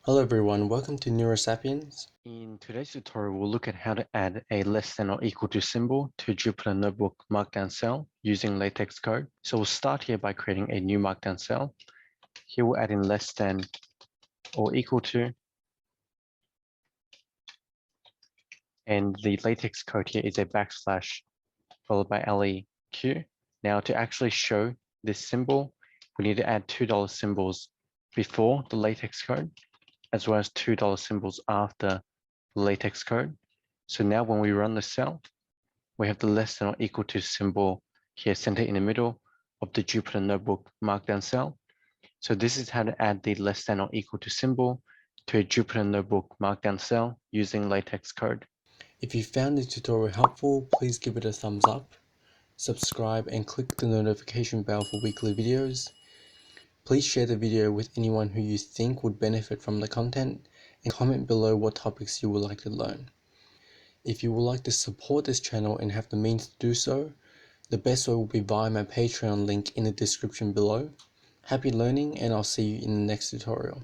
Hello everyone, welcome to Neurosapiens. In today's tutorial, we'll look at how to add a less than or equal to symbol to a Jupyter Notebook Markdown cell using LaTeX code. So we'll start here by creating a new Markdown cell. Here we'll add in less than or equal to, and the LaTeX code here is a backslash followed by LEQ. Now to actually show this symbol, we need to add $2 symbols before the LaTeX code, as well as $2 symbols after the LaTeX code. So now when we run the cell, we have the less than or equal to symbol here centered in the middle of the Jupyter Notebook Markdown cell. So this is how to add the less than or equal to symbol to a Jupyter Notebook Markdown cell using LaTeX code. If you found this tutorial helpful, please give it a thumbs up, subscribe and click the notification bell for weekly videos. Please share the video with anyone who you think would benefit from the content and comment below what topics you would like to learn. If you would like to support this channel and have the means to do so, the best way will be via my Patreon link in the description below. Happy learning and I'll see you in the next tutorial.